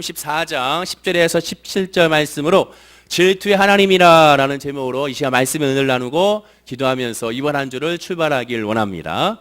34장 10절에서 17절 말씀으로 질투의 하나님이라 라는 제목으로 이 시간 말씀의 은혜를 나누고 기도하면서 이번 한 주를 출발하길 원합니다.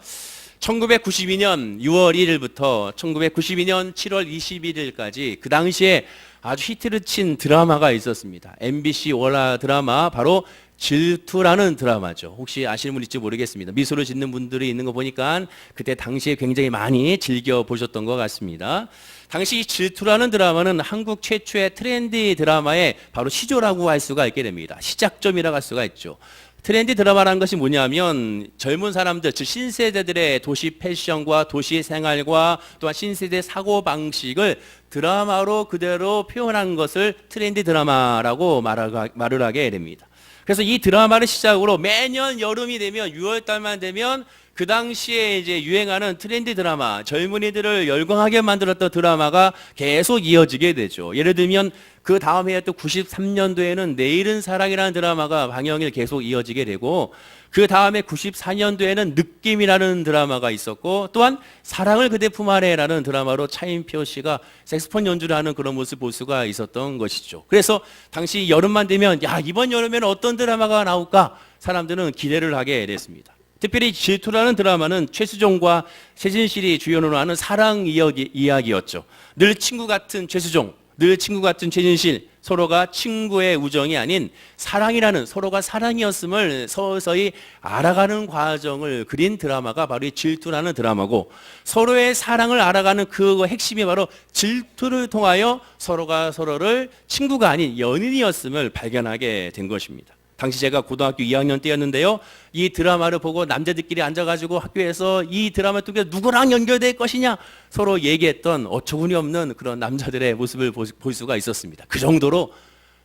1992년 6월 1일부터 1992년 7월 21일까지 그 당시에 아주 히트를 친 드라마가 있었습니다. MBC 월화 드라마 바로 질투라는 드라마죠. 혹시 아시는 분 있지 모르겠습니다. 미소를 짓는 분들이 있는 거 보니까 그때 당시에 굉장히 많이 즐겨보셨던 것 같습니다. 당시 이 질투라는 드라마는 한국 최초의 트렌디 드라마의 바로 시조라고 할 수가 있게 됩니다. 시작점이라고 할 수가 있죠. 트렌디 드라마라는 것이 뭐냐면 젊은 사람들, 즉 신세대들의 도시 패션과 도시 생활과 또한 신세대 사고방식을 드라마로 그대로 표현한 것을 트렌디 드라마라고 말을 하게 됩니다. 그래서 이 드라마를 시작으로 매년 여름이 되면 6월 달만 되면 그 당시에 이제 유행하는 트렌디 드라마, 젊은이들을 열광하게 만들었던 드라마가 계속 이어지게 되죠. 예를 들면 그 다음 해에 또 93년도에는 내일은 사랑이라는 드라마가 방영일 계속 이어지게 되고, 그 다음에 94년도에는 느낌이라는 드라마가 있었고, 또한 사랑을 그대 품 아래라는 드라마로 차인표 씨가 색소폰 연주를 하는 그런 모습을 볼 수가 있었던 것이죠. 그래서 당시 여름만 되면 야, 이번 여름에는 어떤 드라마가 나올까 사람들은 기대를 하게 됐습니다. 특별히 질투라는 드라마는 최수종과 최진실이 주연으로 하는 사랑 이야기였죠. 늘 친구 같은 최수종, 늘 친구 같은 최진실, 서로가 친구의 우정이 아닌 사랑이라는, 서로가 사랑이었음을 서서히 알아가는 과정을 그린 드라마가 바로 이 질투라는 드라마고, 서로의 사랑을 알아가는 그 핵심이 바로 질투를 통하여 서로가 서로를 친구가 아닌 연인이었음을 발견하게 된 것입니다. 당시 제가 고등학교 2학년 때였는데요. 이 드라마를 보고 남자들끼리 앉아가지고 학교에서 이 드라마를 통해서 누구랑 연결될 것이냐 서로 얘기했던 어처구니 없는 그런 남자들의 모습을 볼 수가 있었습니다. 그 정도로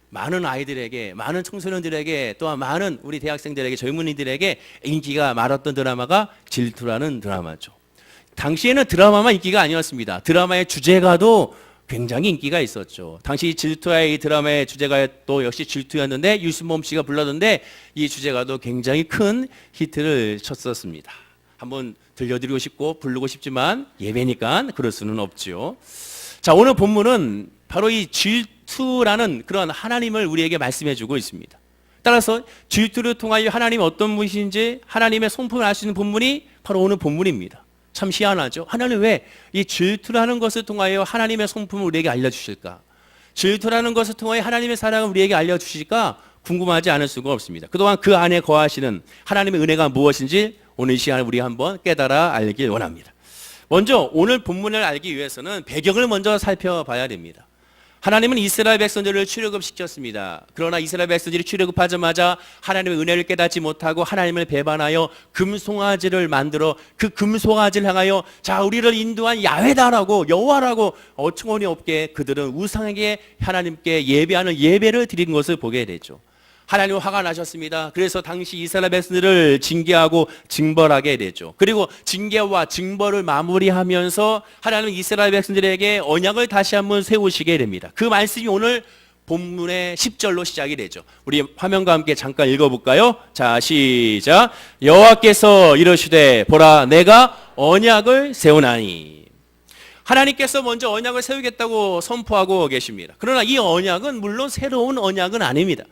많은 아이들에게, 많은 청소년들에게, 또한 많은 우리 대학생들에게, 젊은이들에게 인기가 많았던 드라마가 질투라는 드라마죠. 당시에는 드라마만 인기가 아니었습니다. 드라마의 주제가도 굉장히 인기가 있었죠. 당시 질투의 이 드라마의 주제가 또 역시 질투였는데 유승범 씨가 불렀는데 이 주제가도 굉장히 큰 히트를 쳤었습니다. 한번 들려드리고 싶고 부르고 싶지만 예배니까 그럴 수는 없죠. 자, 오늘 본문은 바로 이 질투라는 그런 하나님을 우리에게 말씀해주고 있습니다. 따라서 질투를 통하여 하나님이 어떤 분이신지 하나님의 성품을 알 수 있는 본문이 바로 오늘 본문입니다. 참 희한하죠. 하나님 왜 이 질투라는 것을 통하여 하나님의 성품을 우리에게 알려주실까? 질투라는 것을 통하여 하나님의 사랑을 우리에게 알려주실까? 궁금하지 않을 수가 없습니다. 그동안 그 안에 거하시는 하나님의 은혜가 무엇인지 오늘 이 시간에 우리 한번 깨달아 알길 원합니다. 먼저 오늘 본문을 알기 위해서는 배경을 먼저 살펴봐야 됩니다. 하나님은 이스라엘 백성들을 출애굽시켰습니다. 그러나 이스라엘 백성들이 출애굽하자마자 하나님의 은혜를 깨닫지 못하고 하나님을 배반하여 금송아지를 만들어 그 금송아지를 향하여 자, 우리를 인도한 야훼다라고, 여호와라고 어처구니 없게 그들은 우상에게 하나님께 예배하는 예배를 드린 것을 보게 되죠. 하나님은 화가 나셨습니다. 그래서 당시 이스라엘 백성들을 징계하고 징벌하게 되죠. 그리고 징계와 징벌을 마무리하면서 하나님은 이스라엘 백성들에게 언약을 다시 한번 세우시게 됩니다. 그 말씀이 오늘 본문의 10절로 시작이 되죠. 우리 화면과 함께 잠깐 읽어볼까요? 자, 시작. 여호와께서 이르시되 보라, 내가 언약을 세우나니. 하나님께서 먼저 언약을 세우겠다고 선포하고 계십니다. 그러나 이 언약은 물론 새로운 언약은 아닙니다.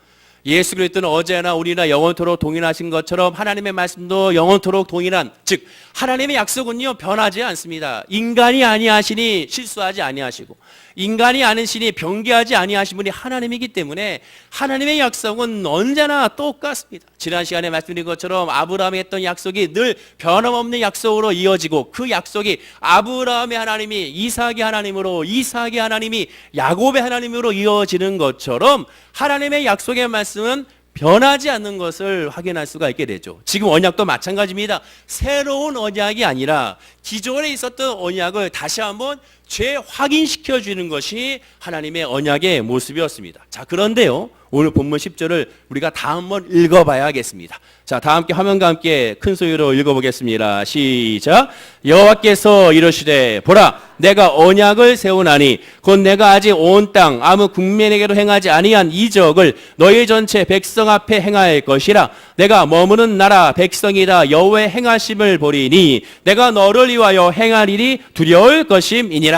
예수 그리스도는 어제나 오늘이나 영원토록 동일하신 것처럼 하나님의 말씀도 영원토록 동일한, 즉 하나님의 약속은요 변하지 않습니다. 인간이 아니하시니 실수하지 아니하시고 인간이 아니시니 변개하지 아니하신 분이 하나님이기 때문에 하나님의 약속은 언제나 똑같습니다. 지난 시간에 말씀드린 것처럼 아브라함이 했던 약속이 늘 변함없는 약속으로 이어지고, 그 약속이 아브라함의 하나님이 이삭의 하나님으로, 이삭의 하나님이 야곱의 하나님으로 이어지는 것처럼 하나님의 약속의 말씀은 변하지 않는 것을 확인할 수가 있게 되죠. 지금 언약도 마찬가지입니다. 새로운 언약이 아니라 기존에 있었던 언약을 다시 한번 재확인시켜 주는 것이 하나님의 언약의 모습이었습니다. 자, 그런데요, 오늘 본문 10절을 우리가 다 한번 읽어봐야겠습니다. 자, 다 함께 화면과 함께 큰 소리로 읽어보겠습니다. 시작. 여호와께서 이르시되 보라, 내가 언약을 세우나니 곧 내가 아직 온 땅 아무 국민에게도 행하지 아니한 이적을 너희 전체 백성 앞에 행할 것이라. 내가 머무는 나라 백성이다 여호와의 행하심을 보리니 내가 너를 위하여 행할 일이 두려울 것임이니라.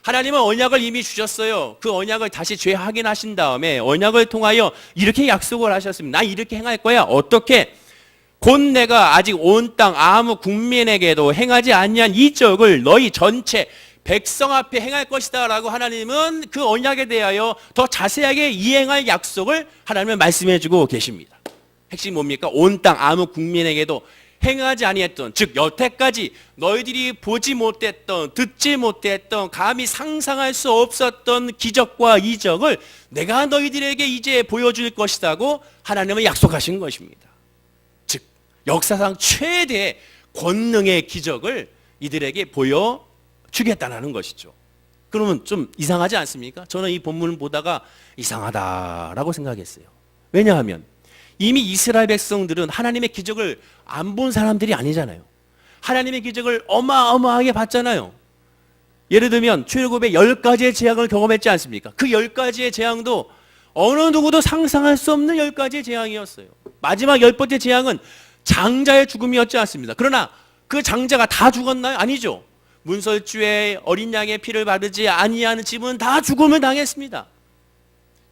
하나님은 언약을 이미 주셨어요. 그 언약을 다시 재확인하신 다음에 언약을 통하여 이렇게 약속을 하셨습니다. 나 이렇게 행할 거야. 어떻게? 곧 내가 아직 온 땅 아무 국민에게도 행하지 아니한 이적을 너희 전체 백성 앞에 행할 것이다 라고 하나님은 그 언약에 대하여 더 자세하게 이행할 약속을 하나님은 말씀해 주고 계십니다. 핵심이 뭡니까? 온 땅 아무 국민에게도 행하지 아니했던, 즉 여태까지 너희들이 보지 못했던, 듣지 못했던, 감히 상상할 수 없었던 기적과 이적을 내가 너희들에게 이제 보여줄 것이라고 하나님은 약속하신 것입니다. 즉 역사상 최대의 권능의 기적을 이들에게 보여주겠다는 것이죠. 그러면 좀 이상하지 않습니까? 저는 이 본문을 보다가 이상하다라고 생각했어요. 왜냐하면 이미 이스라엘 백성들은 하나님의 기적을 안 본 사람들이 아니잖아요. 하나님의 기적을 어마어마하게 봤잖아요. 예를 들면 출애굽의 10가지의 재앙을 경험했지 않습니까? 그 10가지의 재앙도 어느 누구도 상상할 수 없는 10가지의 재앙이었어요. 마지막 10번째 재앙은 장자의 죽음이었지 않습니다. 그러나 그 장자가 다 죽었나요? 아니죠. 문설주에 어린 양의 피를 바르지 아니하는 집은 다 죽음을 당했습니다.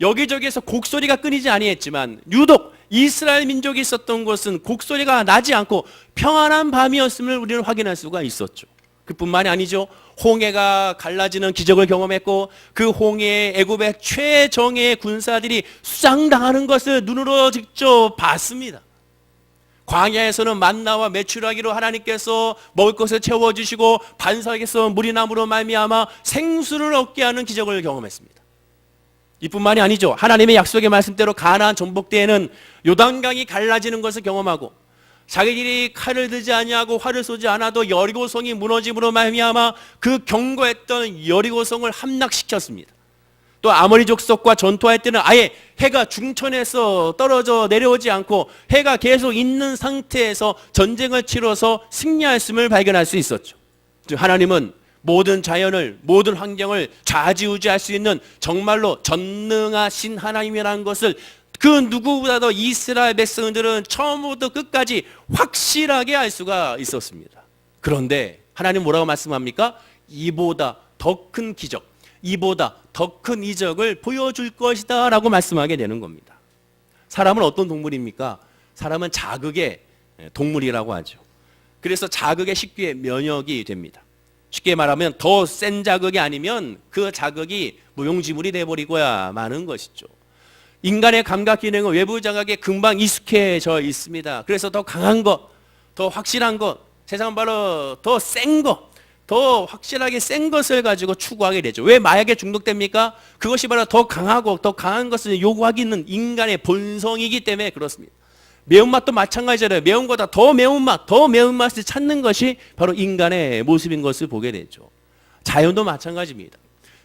여기저기에서 곡소리가 끊이지 아니했지만 유독 이스라엘 민족이 있었던 곳은 곡소리가 나지 않고 평안한 밤이었음을 우리는 확인할 수가 있었죠. 그뿐만이 아니죠. 홍해가 갈라지는 기적을 경험했고 그 홍해에 애굽의 최정예의 군사들이 수장당하는 것을 눈으로 직접 봤습니다. 광야에서는 만나와 메추라기로 하나님께서 먹을 것을 채워주시고 반석에서 물이 남으로 말미암아 생수를 얻게 하는 기적을 경험했습니다. 이뿐만이 아니죠. 하나님의 약속의 말씀대로 가나안 전복대에는 요단강이 갈라지는 것을 경험하고 자기들이 칼을 들지 아니하고 활을 쏘지 않아도 여리고성이 무너짐으로 말미암아 그 견고했던 여리고성을 함락시켰습니다. 또 아모리 족속과 전투할 때는 아예 해가 중천에서 떨어져 내려오지 않고 해가 계속 있는 상태에서 전쟁을 치러서 승리했음을 발견할 수 있었죠. 하나님은 모든 자연을, 모든 환경을 좌지우지할 수 있는 정말로 전능하신 하나님이라는 것을 그 누구보다도 이스라엘 백성들은 처음부터 끝까지 확실하게 알 수가 있었습니다. 그런데 하나님 뭐라고 말씀합니까? 이보다 더 큰 기적, 이보다 더 큰 이적을 보여줄 것이다 라고 말씀하게 되는 겁니다. 사람은 어떤 동물입니까? 사람은 자극의 동물이라고 하죠. 그래서 자극에 쉽게 면역이 됩니다. 쉽게 말하면 더 센 자극이 아니면 그 자극이 무용지물이 돼버리고야 마는 것이죠. 인간의 감각 기능은 외부 자극에 금방 익숙해져 있습니다. 그래서 더 강한 것, 더 확실한 것, 세상은 바로 더 센 것, 더 확실하게 센 것을 가지고 추구하게 되죠. 왜 마약에 중독됩니까? 그것이 바로 더 강하고 더 강한 것을 요구하기는 인간의 본성이기 때문에 그렇습니다. 매운맛도 마찬가지잖아요. 매운 거다 더 매운맛, 더 매운맛을 찾는 것이 바로 인간의 모습인 것을 보게 되죠. 자연도 마찬가지입니다.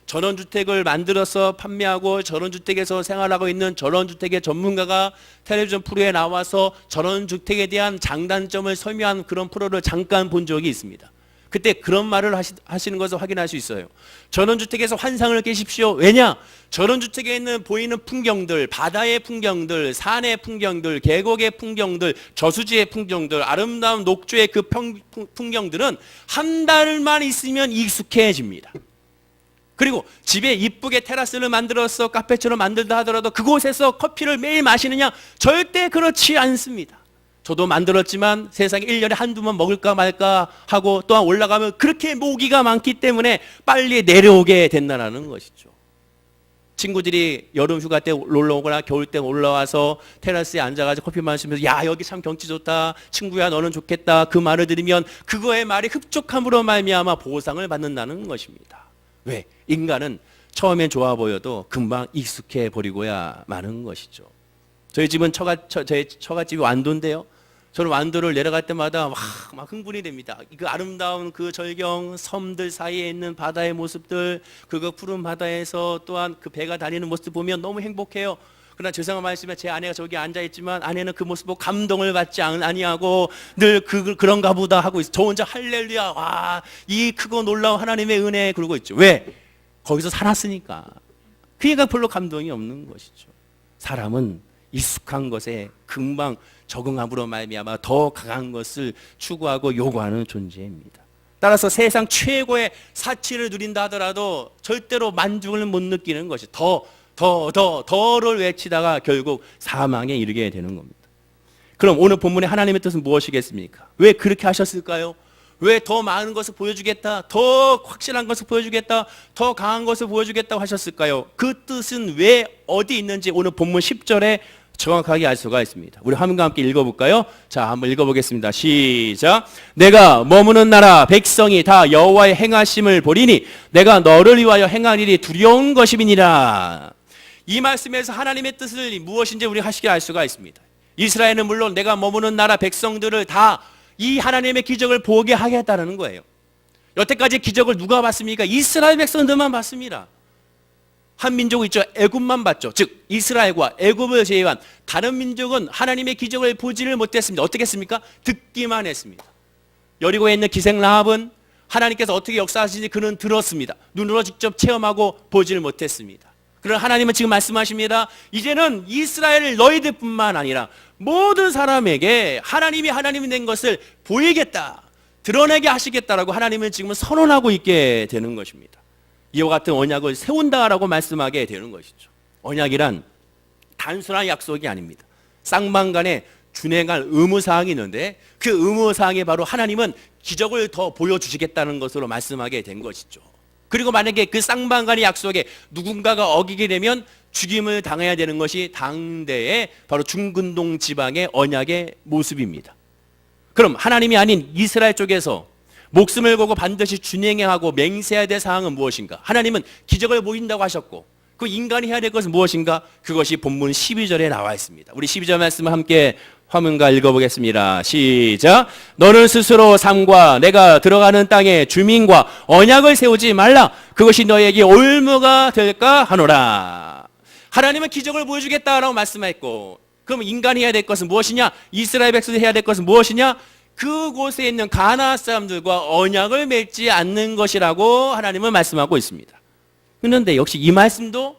전원주택을 만들어서 판매하고 전원주택에서 생활하고 있는 전원주택의 전문가가 텔레비전 프로에 나와서 전원주택에 대한 장단점을 설명한 그런 프로를 잠깐 본 적이 있습니다. 그때 그런 말을 하시는 것을 확인할 수 있어요. 전원주택에서 환상을 깨십시오. 왜냐? 전원주택에 있는 보이는 풍경들, 바다의 풍경들, 산의 풍경들, 계곡의 풍경들, 저수지의 풍경들, 아름다운 녹조의 그 풍경들은 한 달만 있으면 익숙해집니다. 그리고 집에 이쁘게 테라스를 만들어서 카페처럼 만들다 하더라도 그곳에서 커피를 매일 마시느냐? 절대 그렇지 않습니다. 저도 만들었지만 세상에 1년에 한두 번 먹을까 말까 하고 또한 올라가면 그렇게 모기가 많기 때문에 빨리 내려오게 된다는 것이죠. 친구들이 여름 휴가 때 놀러 오거나 겨울 때 올라와서 테라스에 앉아가지고 커피 마시면서 야 여기 참 경치 좋다, 친구야 너는 좋겠다, 그 말을 들으면 그거의 말이 흡족함으로 말미암아 보상을 받는다는 것입니다. 왜? 인간은 처음엔 좋아 보여도 금방 익숙해 버리고야 마는 것이죠. 저희 집은 제 처갓집이 완도인데요. 저는 완도를 내려갈 때마다 막 흥분이 됩니다. 그 아름다운 그 절경, 섬들 사이에 있는 바다의 모습들, 그거 푸른 바다에서 또한 그 배가 다니는 모습 보면 너무 행복해요. 그러나 죄송한 말씀에 제 아내가 저기 앉아있지만 아내는 그 모습 보고 감동을 받지 아니하고 늘 그런가 보다 하고 있어요. 저 혼자 할렐루야, 와, 이 크고 놀라운 하나님의 은혜 그러고 있죠. 왜? 거기서 살았으니까. 그러니까 별로 감동이 없는 것이죠. 사람은 익숙한 것에 금방 적응함으로 말미암아 더 강한 것을 추구하고 요구하는 존재입니다. 따라서 세상 최고의 사치를 누린다 하더라도 절대로 만족을 못 느끼는 것이 더를 외치다가 결국 사망에 이르게 되는 겁니다. 그럼 오늘 본문의 하나님의 뜻은 무엇이겠습니까? 왜 그렇게 하셨을까요? 왜 더 많은 것을 보여주겠다, 더 확실한 것을 보여주겠다, 더 강한 것을 보여주겠다고 하셨을까요? 그 뜻은 왜 어디 있는지 오늘 본문 10절에 정확하게 알 수가 있습니다. 우리 화면과 함께 읽어볼까요? 자, 한번 읽어보겠습니다. 시작. 내가 머무는 나라 백성이 다 여호와의 행하심을 보리니 내가 너를 위하여 행한 일이 두려운 것임이니라. 이 말씀에서 하나님의 뜻을 무엇인지 우리가 쉽게 알 수가 있습니다. 이스라엘은 물론 내가 머무는 나라 백성들을 다 이 하나님의 기적을 보게 하겠다는 거예요. 여태까지 기적을 누가 봤습니까? 이스라엘 백성들만 봤습니다. 한 민족이 있죠. 애굽만 봤죠. 즉 이스라엘과 애굽을 제외한 다른 민족은 하나님의 기적을 보지를 못했습니다. 어떻게 했습니까? 듣기만 했습니다. 여리고에 있는 기생 라합은 하나님께서 어떻게 역사하시는지 그는 들었습니다. 눈으로 직접 체험하고 보지를 못했습니다. 그러나 하나님은 지금 말씀하십니다. 이제는 이스라엘 너희들뿐만 아니라 모든 사람에게 하나님이 된 것을 보이겠다, 드러내게 하시겠다라고 하나님은 지금 선언하고 있게 되는 것입니다. 이와 같은 언약을 세운다라고 말씀하게 되는 것이죠. 언약이란 단순한 약속이 아닙니다. 쌍방간에 준행할 의무사항이 있는데 그 의무사항에 바로 하나님은 기적을 더 보여주시겠다는 것으로 말씀하게 된 것이죠. 그리고 만약에 그 쌍방간의 약속에 누군가가 어기게 되면 죽임을 당해야 되는 것이 당대의 바로 중근동 지방의 언약의 모습입니다. 그럼 하나님이 아닌 이스라엘 쪽에서 목숨을 걸고 반드시 준행해야 하고 맹세해야 될 사항은 무엇인가? 하나님은 기적을 보인다고 하셨고 그 인간이 해야 될 것은 무엇인가? 그것이 본문 12절에 나와 있습니다. 우리 12절 말씀을 함께 화면과 읽어보겠습니다. 시작. 너는 스스로 삶과 내가 들어가는 땅의 주민과 언약을 세우지 말라. 그것이 너에게 올무가 될까 하노라. 하나님은 기적을 보여주겠다라고 말씀했고, 그럼 인간이 해야 될 것은 무엇이냐? 이스라엘 백성이 해야 될 것은 무엇이냐? 그곳에 있는 가나안 사람들과 언약을 맺지 않는 것이라고 하나님은 말씀하고 있습니다. 그런데 역시 이 말씀도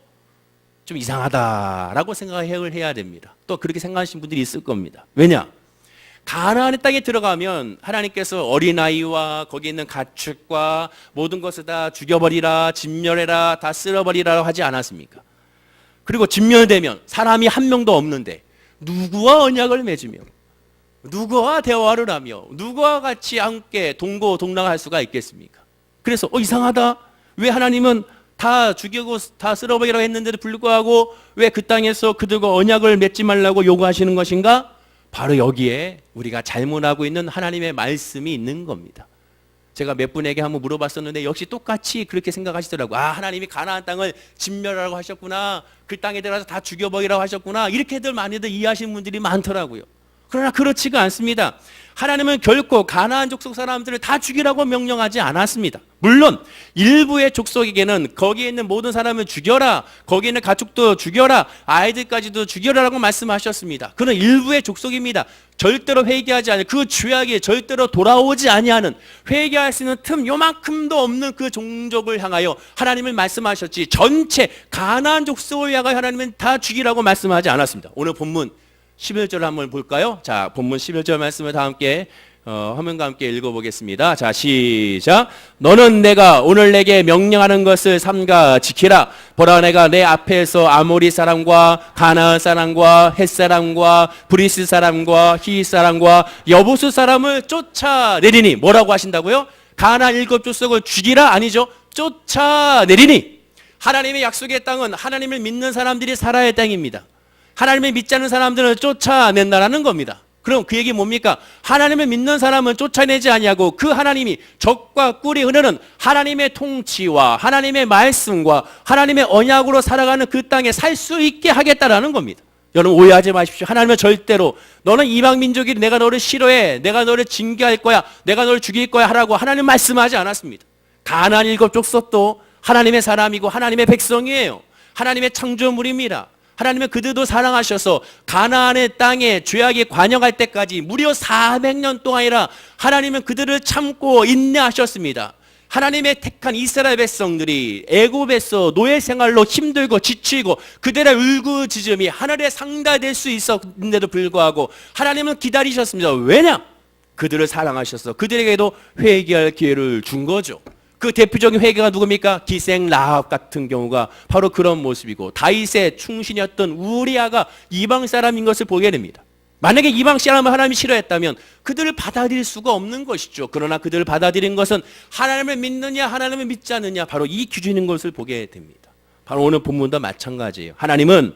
좀 이상하다라고 생각을 해야 됩니다. 또 그렇게 생각하시는 분들이 있을 겁니다. 왜냐? 가나안의 땅에 들어가면 하나님께서 어린아이와 거기 있는 가축과 모든 것을 다 죽여버리라, 진멸해라, 다 쓸어버리라 하지 않았습니까? 그리고 진멸되면 사람이 한 명도 없는데 누구와 언약을 맺으며 누구와 대화를 하며 누구와 같이 함께 동고동락할 수가 있겠습니까? 그래서 이상하다. 왜 하나님은 다 죽이고 다 쓸어버리라고 했는데도 불구하고 왜 그 땅에서 그들과 언약을 맺지 말라고 요구하시는 것인가? 바로 여기에 우리가 잘못하고 있는 하나님의 말씀이 있는 겁니다. 제가 몇 분에게 한번 물어봤었는데 역시 똑같이 그렇게 생각하시더라고요. 하나님이 가나안 땅을 진멸하라고 하셨구나. 그 땅에 들어가서 다 죽여버리라고 하셨구나. 이렇게들 많이들 이해하시는 분들이 많더라고요. 그러나 그렇지가 않습니다. 하나님은 결코 가나안 족속 사람들을 다 죽이라고 명령하지 않았습니다. 물론 일부의 족속에게는 거기에 있는 모든 사람을 죽여라, 거기에 있는 가축도 죽여라, 아이들까지도 죽여라라고 말씀하셨습니다. 그는 일부의 족속입니다. 절대로 회개하지 않는, 그 죄악이 절대로 돌아오지 아니하는, 회개할 수 있는 틈 요만큼도 없는 그 종족을 향하여 하나님은 말씀하셨지, 전체 가나안 족속을 향하여 하나님은 다 죽이라고 말씀하지 않았습니다. 오늘 본문 11절 한번 볼까요? 자, 본문 11절 말씀을 다 함께 화면과 함께 읽어보겠습니다. 자, 시작. 너는 내가 오늘 내게 명령하는 것을 삼가 지키라. 보라, 내가 내 앞에서 아모리 사람과 가나안 사람과 헷 사람과 브리스 사람과 히 사람과 여부수 사람을 쫓아내리니. 뭐라고 하신다고요? 가나안 7족속을 죽이라? 아니죠. 쫓아내리니. 하나님의 약속의 땅은 하나님을 믿는 사람들이 살아야 할 땅입니다. 하나님을 믿지 않는 사람들은 쫓아낸다라는 겁니다. 그럼 그 얘기 뭡니까? 하나님을 믿는 사람은 쫓아내지 아니하고 그 하나님이 적과 꿀이 흐르는 하나님의 통치와 하나님의 말씀과 하나님의 언약으로 살아가는 그 땅에 살 수 있게 하겠다라는 겁니다. 여러분 오해하지 마십시오. 하나님은 절대로 너는 이방 민족이 내가 너를 싫어해, 내가 너를 징계할 거야, 내가 너를 죽일 거야 하라고 하나님 말씀하지 않았습니다. 가나안 7족속도 하나님의 사람이고 하나님의 백성이에요. 하나님의 창조물입니다. 하나님은 그들도 사랑하셔서 가나안의 땅에 죄악이 관영할 때까지 무려 400년 동안이라 하나님은 그들을 참고 인내하셨습니다. 하나님의 택한 이스라엘 백성들이 애굽에서 노예 생활로 힘들고 지치고 그들의 울고짖음이 하늘에 상달될 수 있었는데도 불구하고 하나님은 기다리셨습니다. 왜냐? 그들을 사랑하셔서 그들에게도 회개할 기회를 준 거죠. 그 대표적인 회개가 누굽니까? 기생 라합 같은 경우가 바로 그런 모습이고, 다윗의 충신이었던 우리아가 이방 사람인 것을 보게 됩니다. 만약에 이방 사람을 하나님이 싫어했다면 그들을 받아들일 수가 없는 것이죠. 그러나 그들을 받아들인 것은 하나님을 믿느냐 하나님을 믿지 않느냐, 바로 이 기준인 것을 보게 됩니다. 바로 오늘 본문도 마찬가지예요. 하나님은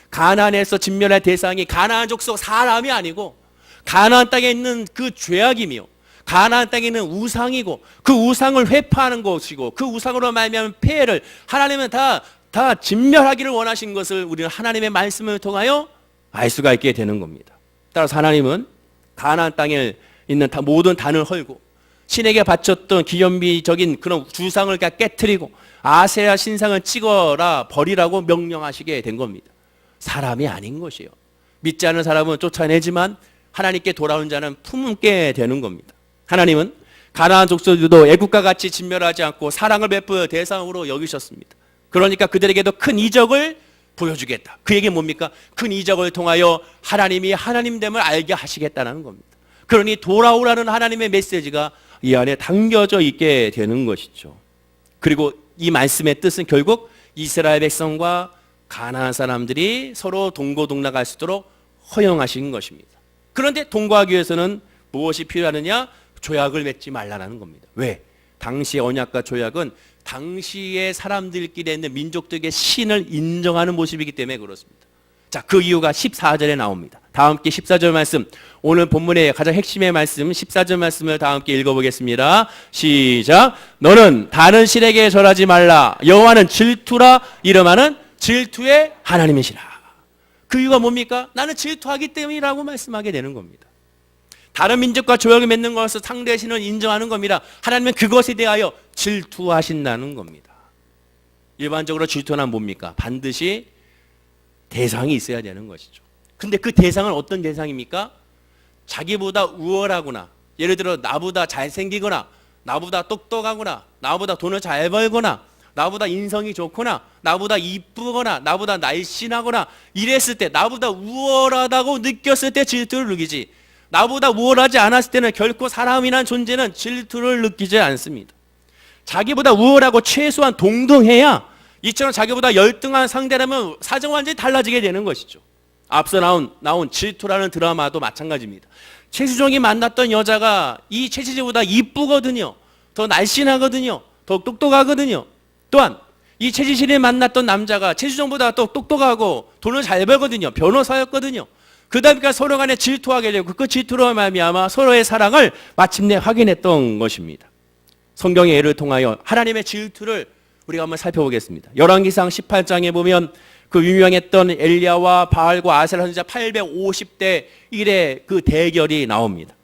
가나안에서 진멸할 대상이 가나안 족속 사람이 아니고 가나안 땅에 있는 그 죄악이며 가나안 땅에 있는 우상이고, 그 우상을 회파하는 것이고, 그 우상으로 말미암은 폐해를 하나님은 다 진멸하기를 원하신 것을 우리는 하나님의 말씀을 통하여 알 수가 있게 되는 겁니다. 따라서 하나님은 가나안 땅에 있는 모든 단을 헐고 신에게 바쳤던 기념비적인 그런 주상을 깨트리고 아세라 신상을 찍어라 버리라고 명령하시게 된 겁니다. 사람이 아닌 것이에요. 믿지 않는 사람은 쫓아내지만 하나님께 돌아온 자는 품게 되는 겁니다. 하나님은 가나안 족속들도 애국과 같이 진멸하지 않고 사랑을 베풀 대상으로 여기셨습니다. 그러니까 그들에게도 큰 이적을 보여주겠다. 그 얘기는 뭡니까? 큰 이적을 통하여 하나님이 하나님됨을 알게 하시겠다는 겁니다. 그러니 돌아오라는 하나님의 메시지가 이 안에 담겨져 있게 되는 것이죠. 그리고 이 말씀의 뜻은 결국 이스라엘 백성과 가나안 사람들이 서로 동고동락할 수 있도록 허용하신 것입니다. 그런데 동거하기 위해서는 무엇이 필요하느냐? 조약을 맺지 말라는 겁니다. 왜? 당시의 언약과 조약은 당시의 사람들끼리 있는 민족들에게 신을 인정하는 모습이기 때문에 그렇습니다. 자, 그 이유가 14절에 나옵니다. 다 함께 14절 말씀, 오늘 본문의 가장 핵심의 말씀 14절 말씀을 다 함께 읽어보겠습니다. 시작. 너는 다른 신에게 절하지 말라. 여호와는 질투라 이름하는 질투의 하나님이시라. 그 이유가 뭡니까? 나는 질투하기 때문이라고 말씀하게 되는 겁니다. 다른 민족과 조약을 맺는 것을 상대의 신을 인정하는 겁니다. 하나님은 그것에 대하여 질투하신다는 겁니다. 일반적으로 질투는 뭡니까? 반드시 대상이 있어야 되는 것이죠. 근데 그 대상은 어떤 대상입니까? 자기보다 우월하거나, 예를 들어 나보다 잘생기거나, 나보다 똑똑하거나, 나보다 돈을 잘 벌거나, 나보다 인성이 좋거나, 나보다 이쁘거나, 나보다 날씬하거나 이랬을 때, 나보다 우월하다고 느꼈을 때 질투를 느끼지, 나보다 우월하지 않았을 때는 결코 사람이란 존재는 질투를 느끼지 않습니다. 자기보다 우월하고 최소한 동등해야, 이처럼 자기보다 열등한 상대라면 사정 완전히 달라지게 되는 것이죠. 앞서 나온 질투라는 드라마도 마찬가지입니다. 최수종이 만났던 여자가 이 최지지보다 이쁘거든요. 더 날씬하거든요. 더 똑똑하거든요. 또한 이 최지실이 만났던 남자가 최수종보다 또 똑똑하고 돈을 잘 벌거든요. 변호사였거든요. 그다음에 서로 간에 질투하게 되고 그 질투로 말미암아 서로의 사랑을 마침내 확인했던 것입니다. 성경의 예를 통하여 하나님의 질투를 우리가 한번 살펴보겠습니다. 열왕기상 18장에 보면 그 유명했던 엘리야와 바알과 아세라 선지자 850대 1의 그 대결이 나옵니다.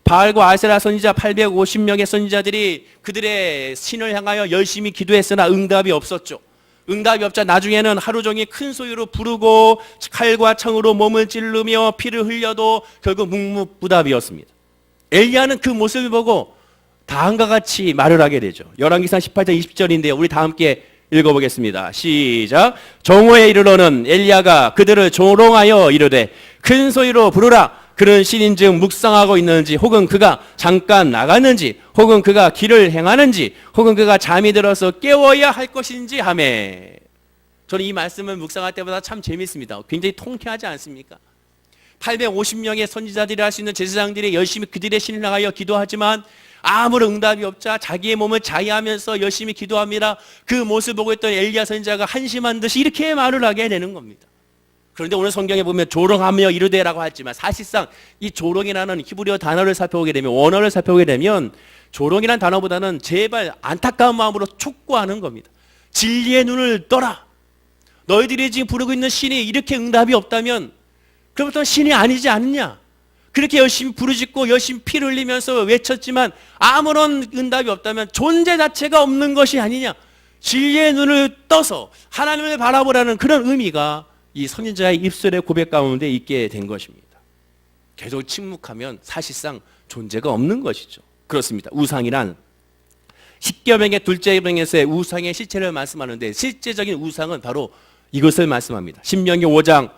바알과 아세라 선지자 850명의 선지자들이 그들의 신을 향하여 열심히 기도했으나 응답이 없었죠. 응답이 없자 나중에는 하루 종일 큰 소리로 부르고 칼과 창으로 몸을 찌르며 피를 흘려도 결국 묵묵부답이었습니다. 엘리야는 그 모습을 보고 다음과 같이 말을 하게 되죠. 열왕기상 18장 20절인데요. 우리 다 함께 읽어보겠습니다. 시작. 정오에 이르러는 엘리야가 그들을 조롱하여 이르되 큰 소리로 부르라. 그는 신인즉 묵상하고 있는지, 혹은 그가 잠깐 나갔는지, 혹은 그가 길을 행하는지, 혹은 그가 잠이 들어서 깨워야 할 것인지 하매. 저는 이 말씀을 묵상할 때마다 참 재밌습니다. 굉장히 통쾌하지 않습니까? 850명의 선지자들이 할 수 있는 제사장들이 열심히 그들의 신을 향하여 기도하지만 아무런 응답이 없자 자기의 몸을 자위하면서 열심히 기도합니다. 그 모습을 보고 있던 엘리야 선지자가 한심한 듯이 이렇게 말을 하게 되는 겁니다. 그런데 오늘 성경에 보면 조롱하며 이르되라고 하지만 사실상 이 조롱이라는 히브리어 단어를 살펴보게 되면, 원어를 살펴보게 되면 조롱이라는 단어보다는 제발 안타까운 마음으로 촉구하는 겁니다. 진리의 눈을 떠라. 너희들이 지금 부르고 있는 신이 이렇게 응답이 없다면 그부터 신이 아니지 않느냐. 그렇게 열심히 부르짖고 열심히 피를 흘리면서 외쳤지만 아무런 응답이 없다면 존재 자체가 없는 것이 아니냐. 진리의 눈을 떠서 하나님을 바라보라는 그런 의미가 이 선지자의 입술의 고백 가운데 있게 된 것입니다. 계속 침묵하면 사실상 존재가 없는 것이죠. 그렇습니다. 우상이란 십계명의 둘째 명에서의 우상의 실체를 말씀하는데 실제적인 우상은 바로 이것을 말씀합니다. 신명기 5장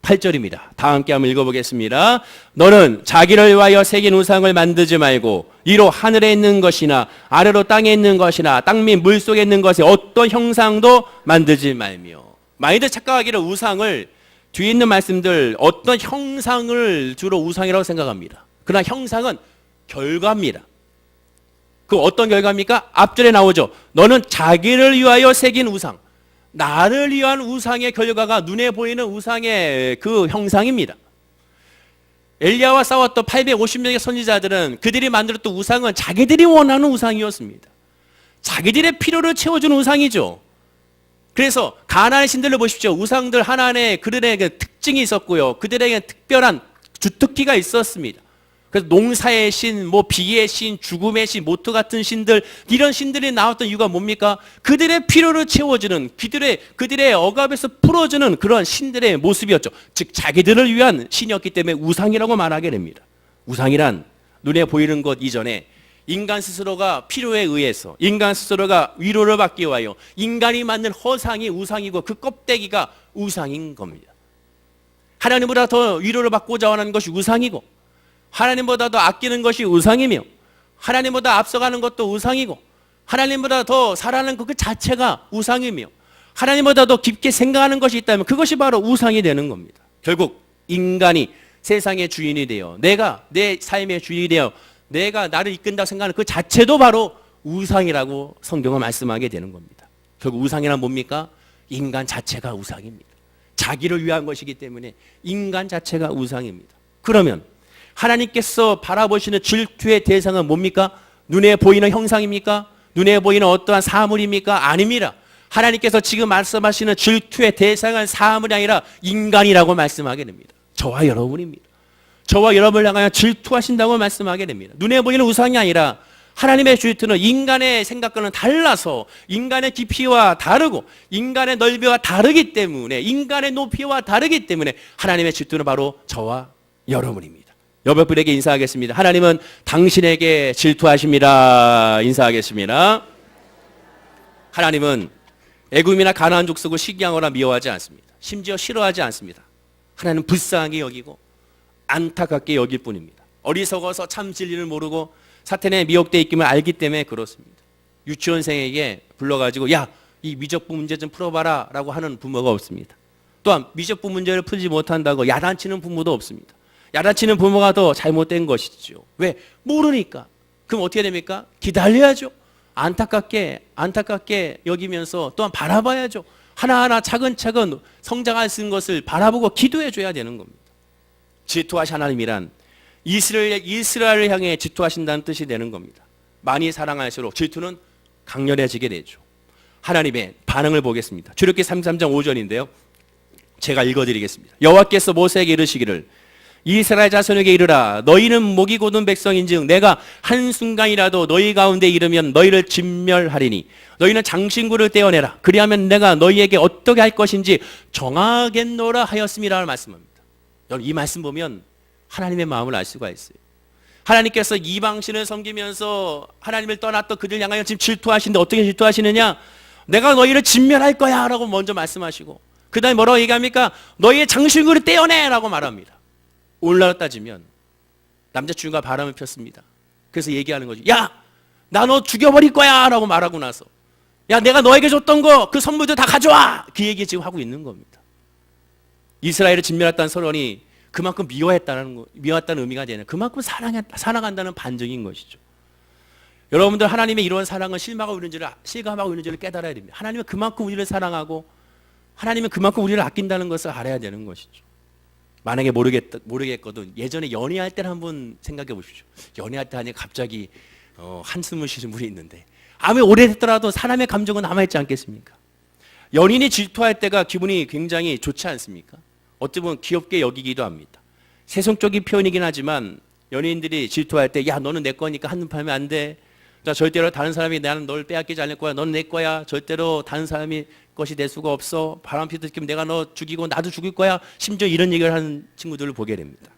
8절입니다. 다 함께 한번 읽어보겠습니다. 너는 자기를 위하여 새긴 우상을 만들지 말고 이로 하늘에 있는 것이나 아래로 땅에 있는 것이나 땅 및 물속에 있는 것에 어떤 형상도 만들지 말며. 많이들 착각하기를 우상을 뒤에 있는 말씀들 어떤 형상을 주로 우상이라고 생각합니다. 그러나 형상은 결과입니다. 그 어떤 결과입니까? 앞절에 나오죠. 너는 자기를 위하여 새긴 우상. 나를 위한 우상의 결과가 눈에 보이는 우상의 그 형상입니다. 엘리야와 싸웠던 850명의 선지자들은 그들이 만들었던 우상은 자기들이 원하는 우상이었습니다. 자기들의 필요를 채워주는 우상이죠. 그래서 가나안의 신들을 보십시오. 우상들 하나하나에 그들에게 특징이 있었고요. 그들에게 특별한 주특기가 있었습니다. 그래서 농사의 신, 비의 신, 죽음의 신, 모토 같은 신들, 이런 신들이 나왔던 이유가 뭡니까? 그들의 필요를 채워주는, 그들의 억압에서 풀어주는 그런 신들의 모습이었죠. 즉 자기들을 위한 신이었기 때문에 우상이라고 말하게 됩니다. 우상이란 눈에 보이는 것 이전에 인간 스스로가 필요에 의해서, 인간 스스로가 위로를 받기 위하여 인간이 만든 허상이 우상이고 그 껍데기가 우상인 겁니다. 하나님보다 더 위로를 받고자 하는 것이 우상이고, 하나님보다 더 아끼는 것이 우상이며, 하나님보다 앞서가는 것도 우상이고, 하나님보다 더 사랑하는 것 그 자체가 우상이며, 하나님보다 더 깊게 생각하는 것이 있다면 그것이 바로 우상이 되는 겁니다. 결국 인간이 세상의 주인이 되어, 내가 내 삶의 주인이 되어 내가 나를 이끈다고 생각하는 그 자체도 바로 우상이라고 성경은 말씀하게 되는 겁니다. 결국 우상이란 뭡니까? 인간 자체가 우상입니다. 자기를 위한 것이기 때문에 인간 자체가 우상입니다. 그러면 하나님께서 바라보시는 질투의 대상은 뭡니까? 눈에 보이는 형상입니까? 눈에 보이는 어떠한 사물입니까? 아닙니다. 하나님께서 지금 말씀하시는 질투의 대상은 사물이 아니라 인간이라고 말씀하게 됩니다. 저와 여러분입니다. 저와 여러분을 향하여 질투하신다고 말씀하게 됩니다. 눈에 보이는 우상이 아니라 하나님의 질투는 인간의 생각과는 달라서 인간의 깊이와 다르고 인간의 넓이와 다르기 때문에, 인간의 높이와 다르기 때문에 하나님의 질투는 바로 저와 여러분입니다. 여러분에게 인사하겠습니다. 하나님은 당신에게 질투하십니다. 인사하겠습니다. 하나님은 애굽이나 가나안 족속을 시기하거나 미워하지 않습니다. 심지어 싫어하지 않습니다. 하나님은 불쌍하게 여기고 안타깝게 여길 뿐입니다. 어리석어서 참 진리를 모르고 사탄에 미혹되어 있기를 알기 때문에 그렇습니다. 유치원생에게 불러가지고 야, 이 미적분 문제 좀 풀어봐라 라고 하는 부모가 없습니다. 또한 미적분 문제를 풀지 못한다고 야단치는 부모도 없습니다. 야단치는 부모가 더 잘못된 것이죠. 왜? 모르니까. 그럼 어떻게 됩니까? 기다려야죠. 안타깝게 여기면서 또한 바라봐야죠. 하나하나 차근차근 성장할 수 있는 것을 바라보고 기도해 줘야 되는 겁니다. 질투하신 하나님이란 이스라엘을 향해 질투하신다는 뜻이 되는 겁니다. 많이 사랑할수록 질투는 강렬해지게 되죠. 하나님의 반응을 보겠습니다. 출애굽기 33장 5절인데요. 제가 읽어드리겠습니다. 여호와께서 모세에게 이르시기를 이스라엘 자손에게 이르라 너희는 목이 곧은 백성인즉 내가 한순간이라도 너희 가운데 이르면 너희를 진멸하리니 너희는 장신구를 떼어내라 그리하면 내가 너희에게 어떻게 할 것인지 정하겠노라 하였음이라 말씀합니다. 여러분 이 말씀 보면 하나님의 마음을 알 수가 있어요. 하나님께서 이방신을 섬기면서 하나님을 떠났던 그들 향하여 지금 질투하시는데 어떻게 질투하시느냐? 내가 너희를 진멸할 거야 라고 먼저 말씀하시고 그 다음에 뭐라고 얘기합니까? 너희의 장신구를 떼어내 라고 말합니다. 오늘날로 따지면 남자친구가 바람을 폈습니다. 그래서 얘기하는 거죠. 야, 나 너 죽여버릴 거야 라고 말하고 나서 야, 내가 너에게 줬던 거 그 선물들 다 가져와 그 얘기 지금 하고 있는 겁니다. 이스라엘을 진멸했다는 선언이 그만큼 미워했다는 의미가 되는, 그만큼 사랑한다는 반증인 것이죠. 여러분들 하나님의 이런 사랑은 실감하고 있는지를 깨달아야 됩니다. 하나님은 그만큼 우리를 사랑하고 하나님은 그만큼 우리를 아낀다는 것을 알아야 되는 것이죠. 만약에 모르겠거든 예전에 연애할 때를 한번 생각해 보십시오. 연애할 때 하니 갑자기 한숨을 쉬는 분이 있는데 아무리 오래됐더라도 사람의 감정은 남아있지 않겠습니까? 연인이 질투할 때가 기분이 굉장히 좋지 않습니까? 어찌 보면 귀엽게 여기기도 합니다. 세속적인 표현이긴 하지만 연예인들이 질투할 때 야 너는 내 거니까 한눈 팔면 안 돼. 자, 절대로 다른 사람이 나는 널 빼앗기지 않을 거야. 너는 내 거야. 절대로 다른 사람이 것이 될 수가 없어. 바람 피듯 내가 너 죽이고 나도 죽일 거야. 심지어 이런 얘기를 하는 친구들을 보게 됩니다.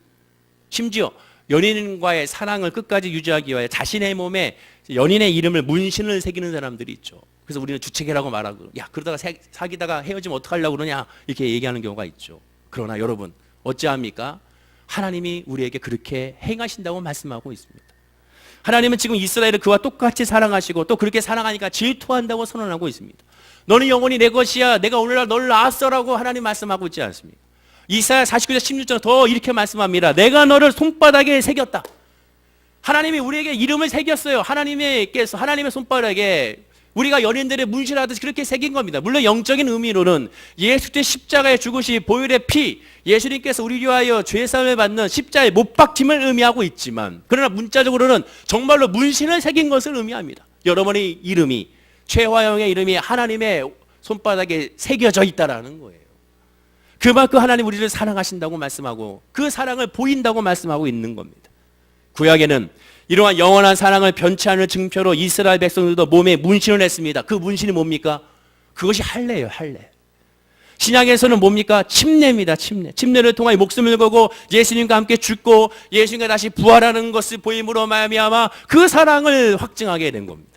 심지어 연인과의 사랑을 끝까지 유지하기 위해 자신의 몸에 연인의 이름을 문신을 새기는 사람들이 있죠. 그래서 우리는 주책이라고 말하고 야 그러다가 사귀다가 헤어지면 어떡하려고 그러냐 이렇게 얘기하는 경우가 있죠. 그러나 여러분 어찌합니까? 하나님이 우리에게 그렇게 행하신다고 말씀하고 있습니다. 하나님은 지금 이스라엘을 그와 똑같이 사랑하시고 또 그렇게 사랑하니까 질투한다고 선언하고 있습니다. 너는 영원히 내 것이야. 내가 오늘날 너를 낳았어라고 하나님 말씀하고 있지 않습니까? 이사야 49장 16절 더 이렇게 말씀합니다. 내가 너를 손바닥에 새겼다. 하나님이 우리에게 이름을 새겼어요. 하나님의 손바닥에 우리가 연인들의 문신하듯이 그렇게 새긴 겁니다. 물론 영적인 의미로는 예수의 십자가의 죽으시 보혈의 피, 예수님께서 우리 위하여 죄사함을 받는 십자가의 못 박힘을 의미하고 있지만, 그러나 문자적으로는 정말로 문신을 새긴 것을 의미합니다. 여러분의 이름이, 최화영의 이름이 하나님의 손바닥에 새겨져 있다라는 거예요. 그만큼 하나님 우리를 사랑하신다고 말씀하고 그 사랑을 보인다고 말씀하고 있는 겁니다. 구약에는 이러한 영원한 사랑을 변치 않을 증표로 이스라엘 백성들도 몸에 문신을 했습니다. 그 문신이 뭡니까? 그것이 할례예요, 할례. 신약에서는 뭡니까? 침례입니다, 침례. 침례를 통하여 목숨을 걸고 예수님과 함께 죽고 예수님과 다시 부활하는 것을 보임으로 말미암아 그 사랑을 확증하게 된 겁니다.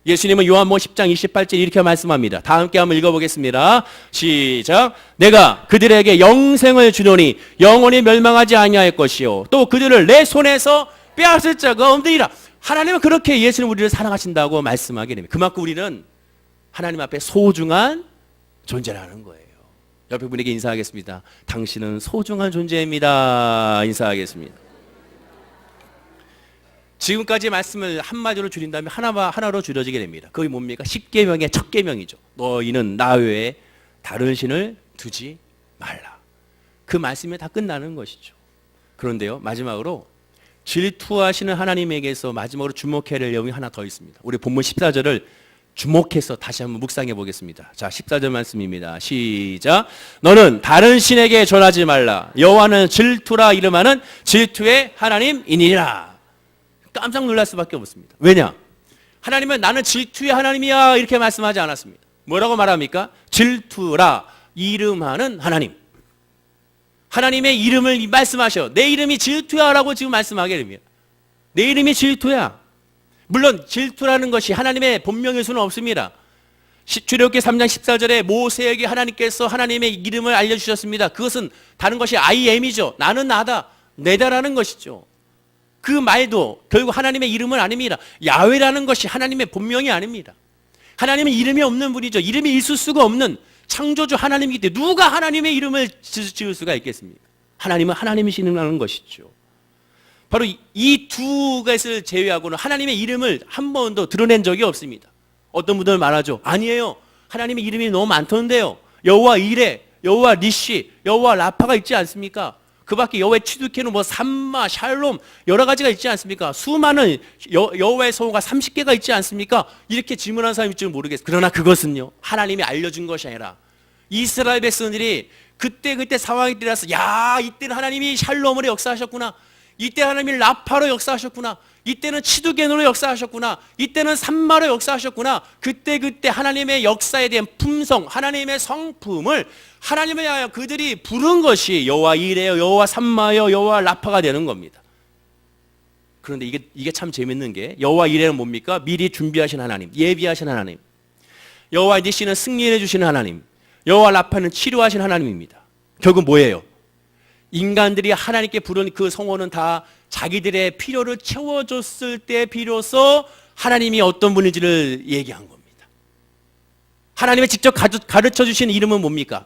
예수님은 요한복음 10장 28절 이렇게 말씀합니다. 다 함께 한번 읽어보겠습니다. 시작. 내가 그들에게 영생을 주노니 영원히 멸망하지 아니할 것이요 또 그들을 내 손에서 빼앗을 자가 없느니라. 하나님은 그렇게 예수님 우리를 사랑하신다고 말씀하게 됩니다. 그만큼 우리는 하나님 앞에 소중한 존재라는 거예요. 옆에 분에게 인사하겠습니다. 당신은 소중한 존재입니다. 인사하겠습니다. 지금까지 말씀을 한마디로 줄인다면 하나로 줄여지게 됩니다. 그게 뭡니까? 십계명의 첫 계명이죠. 너희는 나 외에 다른 신을 두지 말라. 그 말씀이 다 끝나는 것이죠. 그런데요, 마지막으로 질투하시는 하나님에게서 마지막으로 주목해야 할 내용이 하나 더 있습니다. 우리 본문 14절을 주목해서 다시 한번 묵상해 보겠습니다. 자, 14절 말씀입니다. 시작. 너는 다른 신에게 전하지 말라. 여호와는 질투라 이름하는 질투의 하나님이니라. 깜짝 놀랄 수밖에 없습니다. 왜냐? 하나님은 나는 질투의 하나님이야 이렇게 말씀하지 않았습니다. 뭐라고 말합니까? 질투라 이름하는 하나님. 하나님의 이름을 말씀하셔. 내 이름이 질투야 라고 지금 말씀하게 됩니다. 내 이름이 질투야. 물론 질투라는 것이 하나님의 본명일 수는 없습니다. 출애굽기 3장 14절에 모세에게 하나님께서 하나님의 이름을 알려주셨습니다. 그것은 다른 것이 I am이죠. 나는 나다, 내다라는 것이죠. 그 말도 결국 하나님의 이름은 아닙니다. 야훼라는 것이 하나님의 본명이 아닙니다. 하나님은 이름이 없는 분이죠. 이름이 있을 수가 없는 창조주 하나님이기 때문에 누가 하나님의 이름을 지을 수가 있겠습니까? 하나님은 하나님이시는 것이죠. 바로 이 두 것을 제외하고는 하나님의 이름을 한 번도 드러낸 적이 없습니다. 어떤 분들은 말하죠. 아니에요. 하나님의 이름이 너무 많던데요. 여호와 이레, 여호와 니시, 여호와 라파가 있지 않습니까? 그 밖에 여호와의 치두케는 뭐 삼마, 샬롬 여러 가지가 있지 않습니까? 수많은 여호와의 성호가 30개가 있지 않습니까? 이렇게 질문하는 사람이 있지는 모르겠어요. 그러나 그것은요, 하나님이 알려준 것이 아니라 이스라엘 백성들이 그때 상황이 따라서 야, 이때는 하나님이 샬롬으로 역사하셨구나. 이때 하나님이 라파로 역사하셨구나. 이때는 치두겐으로 역사하셨구나. 이때는 삼마로 역사하셨구나. 그때 하나님의 역사에 대한 품성, 하나님의 성품을 하나님을 위하여 그들이 부른 것이 여호와 이레요, 여호와 삼마요, 여호와 라파가 되는 겁니다. 그런데 이게 참 재밌는 게 여호와 이레는 뭡니까? 미리 준비하신 하나님, 예비하신 하나님. 여호와 니시는 승리해 주시는 하나님. 여호와 라파는 치료하신 하나님입니다. 결국 뭐예요? 인간들이 하나님께 부른 그 성호는 다 자기들의 필요를 채워줬을 때 비로소 하나님이 어떤 분인지를 얘기한 겁니다. 하나님이 직접 가르쳐 주신 이름은 뭡니까?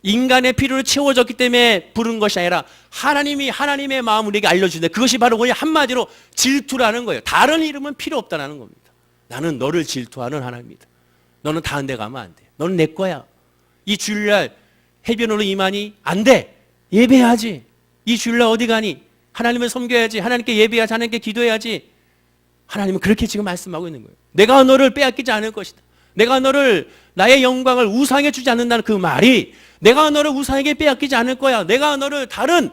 인간의 필요를 채워줬기 때문에 부른 것이 아니라 하나님이 하나님의 마음을 우리에게 알려주는데 그것이 바로 그냥 한마디로 질투라는 거예요. 다른 이름은 필요 없다는 겁니다. 나는 너를 질투하는 하나님이다. 너는 다른 데 가면 안 돼. 너는 내 거야. 이 주일날 해변으로 임하니? 안 돼. 예배해야지. 이 주일날 어디 가니? 하나님을 섬겨야지. 하나님께 예배해야지. 하나님께 기도해야지. 하나님은 그렇게 지금 말씀하고 있는 거예요. 내가 너를 빼앗기지 않을 것이다. 내가 너를 나의 영광을 우상에 주지 않는다는 그 말이 내가 너를 우상에게 빼앗기지 않을 거야. 내가 너를 다른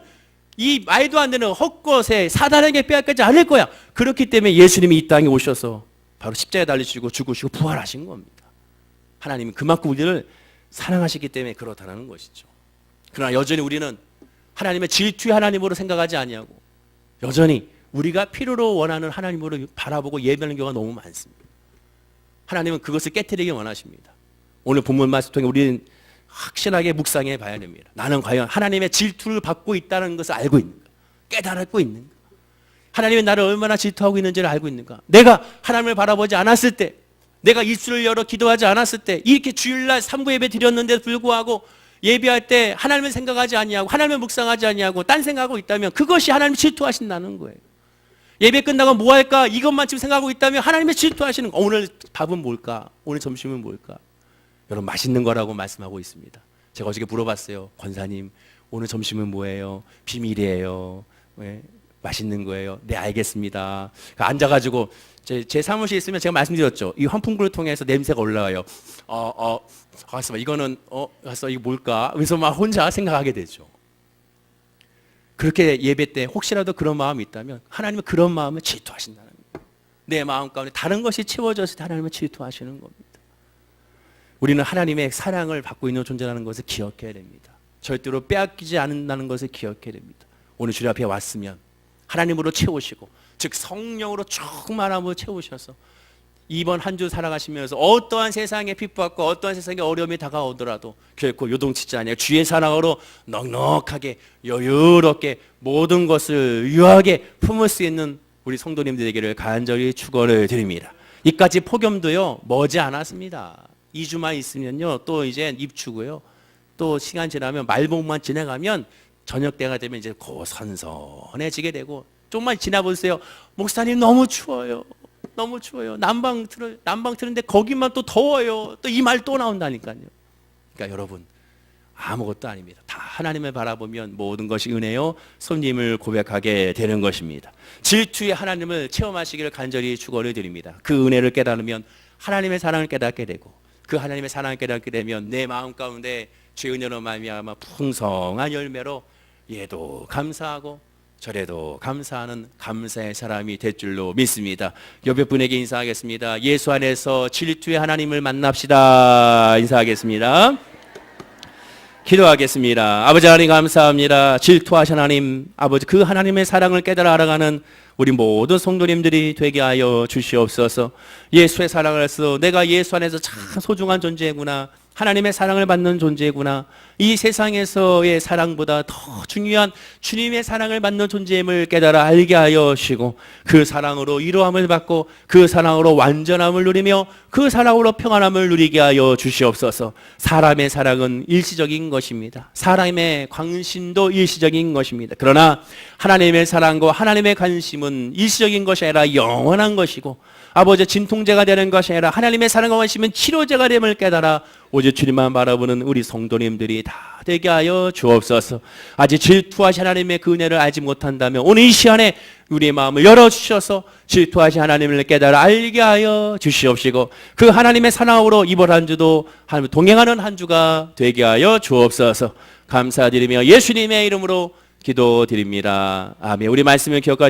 이 말도 안 되는 헛것에 사단에게 빼앗기지 않을 거야. 그렇기 때문에 예수님이 이 땅에 오셔서 바로 십자가에 달리시고 죽으시고 부활하신 겁니다. 하나님은 그만큼 우리를 사랑하시기 때문에 그렇다는 것이죠. 그러나 여전히 우리는 하나님의 질투의 하나님으로 생각하지 아니하고 여전히 우리가 필요로 원하는 하나님으로 바라보고 예배하는 경우가 너무 많습니다. 하나님은 그것을 깨트리기 원하십니다. 오늘 본문 말씀 통해 우리는 확실하게 묵상해 봐야 됩니다. 나는 과연 하나님의 질투를 받고 있다는 것을 알고 있는가? 깨달고 있는가? 하나님이 나를 얼마나 질투하고 있는지를 알고 있는가? 내가 하나님을 바라보지 않았을 때, 내가 입술을 열어 기도하지 않았을 때, 이렇게 주일날 3부 예배 드렸는데도 불구하고 예배할 때 하나님을 생각하지 아니하고 하나님을 묵상하지 아니하고 딴 생각하고 있다면 그것이 하나님을 질투하신다는 거예요. 예배 끝나고 뭐 할까? 이것만 지금 생각하고 있다면 하나님의 질투하시는 거. 오늘 밥은 뭘까? 오늘 점심은 뭘까? 여러분 맛있는 거라고 말씀하고 있습니다. 제가 어저께 물어봤어요. 권사님 오늘 점심은 뭐예요? 비밀이에요. 왜? 맛있는 거예요. 네 알겠습니다. 앉아가지고 제 사무실에 있으면 제가 말씀드렸죠. 이 환풍구를 통해서 냄새가 올라와요. 가서 이거는 가서 이거 뭘까? 그래서 막 혼자 생각하게 되죠. 그렇게 예배 때 혹시라도 그런 마음이 있다면 하나님은 그런 마음을 질투하신다는 거예요. 내 마음 가운데 다른 것이 채워졌을 때 하나님은 질투하시는 겁니다. 우리는 하나님의 사랑을 받고 있는 존재라는 것을 기억해야 됩니다. 절대로 빼앗기지 않는다는 것을 기억해야 됩니다. 오늘 주님 앞에 왔으면 하나님으로 채우시고 즉 성령으로 충만함으로 채우셔서 이번 한 주 살아가시면서 어떠한 세상의 핍박과 어떠한 세상의 어려움이 다가오더라도 결코 요동치지 아니하고 주의 사랑으로 넉넉하게 여유롭게 모든 것을 유하게 품을 수 있는 우리 성도님들에게를 간절히 축원을 드립니다. 이까지 폭염도요 머지 않았습니다. 2주만 있으면요 또 이제 입추고요 또 시간 지나면 말복만 지나가면 저녁 때가 되면 이제 선선해지게 되고 좀만 지나보세요. 목사님 너무 추워요. 너무 추워요. 난방 트는데 거기만 또 더워요. 또 이 말 또 나온다니까요. 그러니까 여러분 아무것도 아닙니다. 다 하나님을 바라보면 모든 것이 은혜요 손님을 고백하게 되는 것입니다. 질투의 하나님을 체험하시기를 간절히 축원을 드립니다. 그 은혜를 깨달으면 하나님의 사랑을 깨닫게 되고 그 하나님의 사랑을 깨닫게 되면 내 마음 가운데 주의 은혜로 말미암아 풍성한 열매로 얘도 감사하고 저래도 감사하는 감사의 사람이 될 줄로 믿습니다. 옆에 분에게 인사하겠습니다. 예수 안에서 질투의 하나님을 만납시다. 인사하겠습니다. 기도하겠습니다. 아버지 하나님 감사합니다. 질투하신 하나님, 아버지 그 하나님의 사랑을 깨달아 알아가는 우리 모든 성도님들이 되게 하여 주시옵소서. 예수의 사랑을 해서 내가 예수 안에서 참 소중한 존재구나. 하나님의 사랑을 받는 존재구나. 이 세상에서의 사랑보다 더 중요한 주님의 사랑을 받는 존재임을 깨달아 알게 하여 주시고 그 사랑으로 위로함을 받고 그 사랑으로 완전함을 누리며 그 사랑으로 평안함을 누리게 하여 주시옵소서. 사람의 사랑은 일시적인 것입니다. 사람의 관심도 일시적인 것입니다. 그러나 하나님의 사랑과 하나님의 관심은 일시적인 것이 아니라 영원한 것이고 아버지 진통제가 되는 것이 아니라 하나님의 사랑과 관심은 치료제가 됨을 깨달아 오직 주님만 바라보는 우리 성도님들이 다 되게 하여 주옵소서. 아직 질투하신 하나님의 그 은혜를 알지 못한다면 오늘 이 시간에 우리의 마음을 열어주셔서 질투하신 하나님을 깨달아 알게 하여 주시옵시고 그 하나님의 사랑으로 이번 한 주도 하나님 동행하는 한 주가 되게 하여 주옵소서. 감사드리며 예수님의 이름으로 기도드립니다. 아멘. 우리 말씀을 기억하시고